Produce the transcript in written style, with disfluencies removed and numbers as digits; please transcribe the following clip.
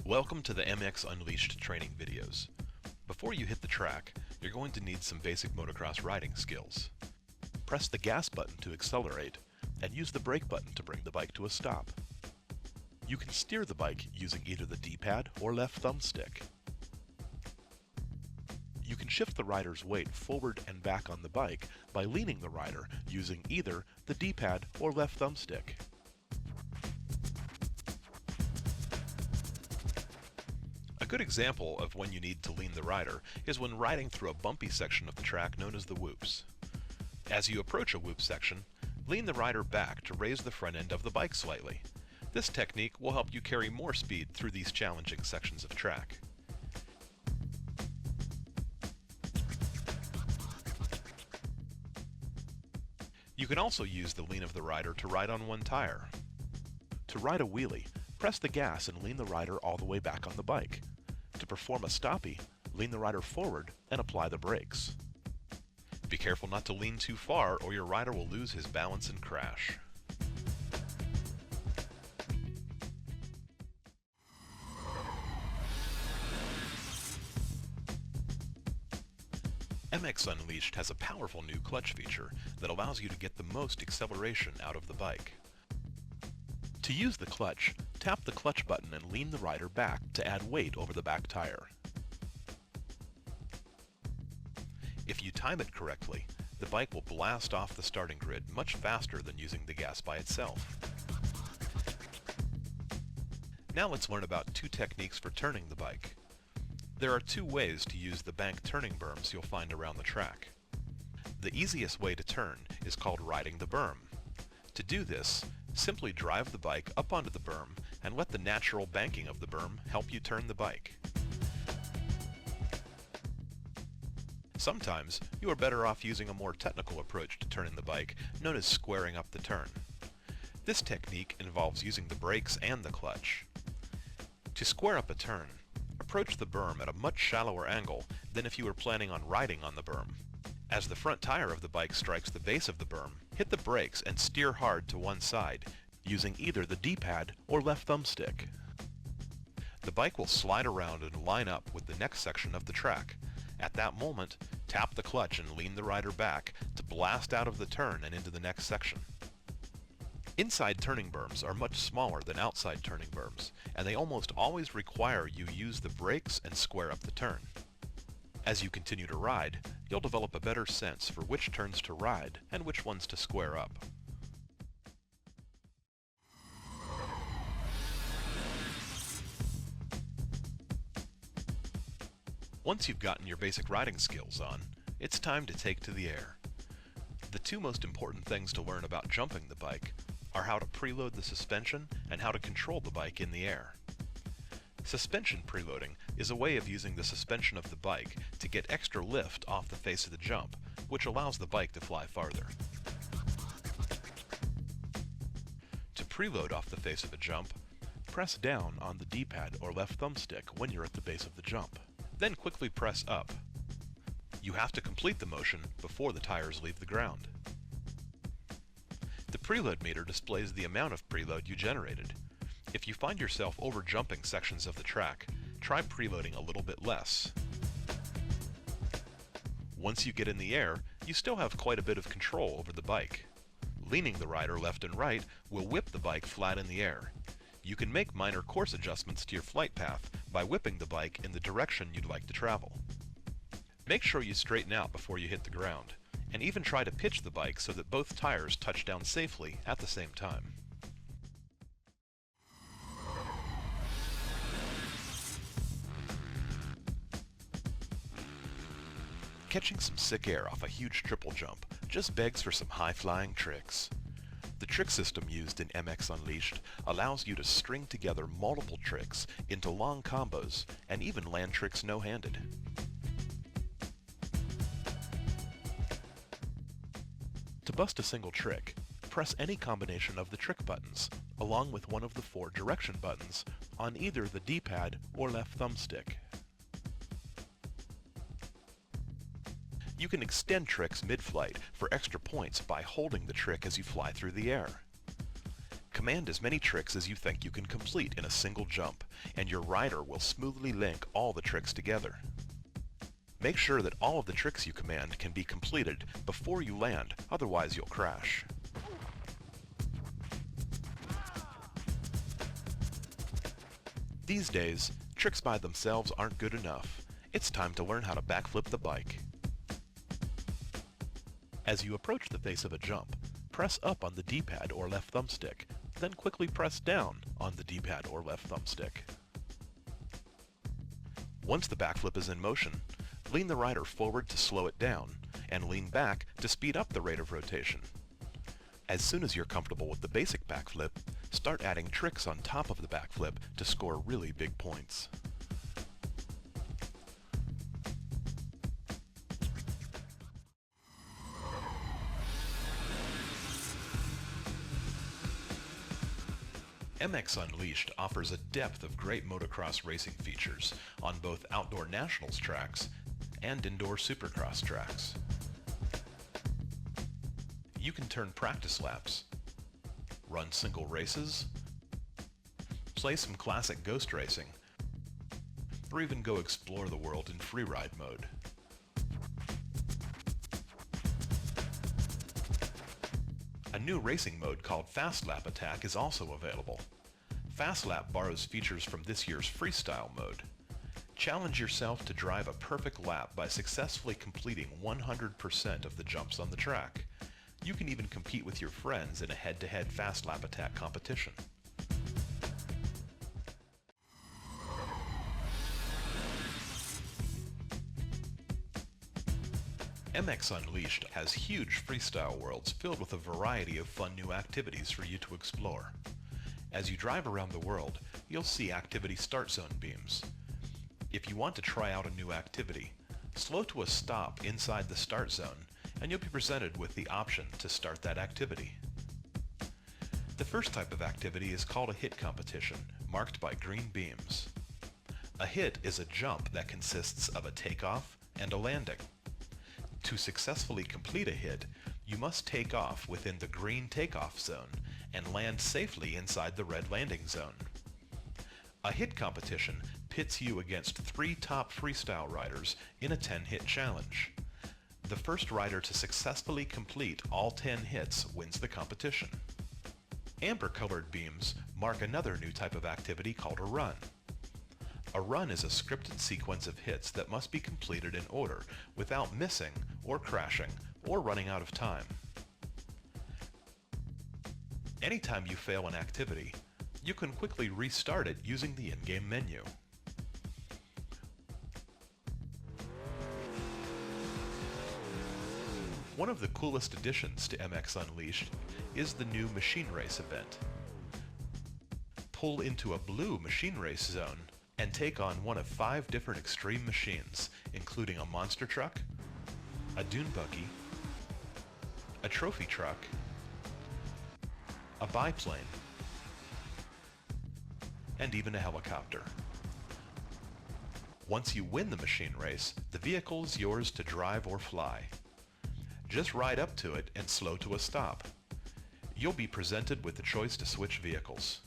Welcome to the MX Unleashed training videos. Before you hit the track, you're going to need some basic motocross riding skills. Press the gas button to accelerate, and use the brake button to bring the bike to a stop. You can steer the bike using either the D-pad or left thumbstick. You can shift the rider's weight forward and back on the bike by leaning the rider using either the D-pad or left thumbstick. A good example of when you need to lean the rider is when riding through a bumpy section of the track known as the whoops. As you approach a whoop section, lean the rider back to raise the front end of the bike slightly. This technique will help you carry more speed through these challenging sections of track. You can also use the lean of the rider to ride on one tire. To ride a wheelie, press the gas and lean the rider all the way back on the bike. To perform a stoppie, lean the rider forward and apply the brakes. Be careful not to lean too far or your rider will lose his balance and crash. MX Unleashed has a powerful new clutch feature that allows you to get the most acceleration out of the bike. To use the clutch, tap the clutch button and lean the rider back to add weight over the back tire. If you time it correctly, the bike will blast off the starting grid much faster than using the gas by itself. Now let's learn about two techniques for turning the bike. There are two ways to use the bank turning berms you'll find around the track. The easiest way to turn is called riding the berm. To do this, simply drive the bike up onto the berm and let the natural banking of the berm help you turn the bike. Sometimes you are better off using a more technical approach to turning the bike, known as squaring up the turn. This technique involves using the brakes and the clutch. To square up a turn, approach the berm at a much shallower angle than if you were planning on riding on the berm. As the front tire of the bike strikes the base of the berm, hit the brakes and steer hard to one side, using either the D-pad or left thumbstick. The bike will slide around and line up with the next section of the track. At that moment, tap the clutch and lean the rider back to blast out of the turn and into the next section. Inside turning berms are much smaller than outside turning berms, and they almost always require you use the brakes and square up the turn. As you continue to ride, you'll develop a better sense for which turns to ride and which ones to square up. Once you've gotten your basic riding skills on, it's time to take to the air. The two most important things to learn about jumping the bike are how to preload the suspension and how to control the bike in the air. Suspension preloading is a way of using the suspension of the bike to get extra lift off the face of the jump, which allows the bike to fly farther. To preload off the face of a jump, press down on the D-pad or left thumbstick when you're at the base of the jump. Then quickly press up. You have to complete the motion before the tires leave the ground. The preload meter displays the amount of preload you generated. If you find yourself over-jumping sections of the track, try preloading a little bit less. Once you get in the air, you still have quite a bit of control over the bike. Leaning the rider left and right will whip the bike flat in the air. You can make minor course adjustments to your flight path by whipping the bike in the direction you'd like to travel. Make sure you straighten out before you hit the ground, and even try to pitch the bike so that both tires touch down safely at the same time. Catching some sick air off a huge triple jump just begs for some high-flying tricks. The trick system used in MX Unleashed allows you to string together multiple tricks into long combos and even land tricks no-handed. To bust a single trick, press any combination of the trick buttons, along with one of the 4 direction buttons, on either the D-pad or left thumbstick. You can extend tricks mid-flight for extra points by holding the trick as you fly through the air. Command as many tricks as you think you can complete in a single jump, and your rider will smoothly link all the tricks together. Make sure that all of the tricks you command can be completed before you land, otherwise you'll crash. These days, tricks by themselves aren't good enough. It's time to learn how to backflip the bike. As you approach the face of a jump, press up on the D-pad or left thumbstick, then quickly press down on the D-pad or left thumbstick. Once the backflip is in motion, lean the rider forward to slow it down, and lean back to speed up the rate of rotation. As soon as you're comfortable with the basic backflip, start adding tricks on top of the backflip to score really big points. MX Unleashed offers a depth of great motocross racing features on both outdoor nationals tracks and indoor supercross tracks. You can turn practice laps, run single races, play some classic ghost racing, or even go explore the world in freeride mode. A new racing mode called Fast Lap Attack is also available. Fast Lap borrows features from this year's freestyle mode. Challenge yourself to drive a perfect lap by successfully completing 100% of the jumps on the track. You can even compete with your friends in a head-to-head Fast Lap Attack competition. MX Unleashed has huge freestyle worlds filled with a variety of fun new activities for you to explore. As you drive around the world, you'll see activity start zone beams. If you want to try out a new activity, slow to a stop inside the start zone and you'll be presented with the option to start that activity. The first type of activity is called a hit competition, marked by green beams. A hit is a jump that consists of a takeoff and a landing. To successfully complete a hit, you must take off within the green takeoff zone and land safely inside the red landing zone. A hit competition pits you against 3 top freestyle riders in a 10-hit challenge. The first rider to successfully complete all 10 hits wins the competition. Amber-colored beams mark another new type of activity called a run. A run is a scripted sequence of hits that must be completed in order without missing or crashing or running out of time. Anytime you fail an activity, you can quickly restart it using the in-game menu. One of the coolest additions to MX Unleashed is the new Machine Race event. Pull into a blue Machine Race zone and take on one of 5 different extreme machines, including a monster truck, a dune buggy, a trophy truck, a biplane, and even a helicopter. Once you win the machine race, the vehicle is yours to drive or fly. Just ride up to it and slow to a stop. You'll be presented with the choice to switch vehicles.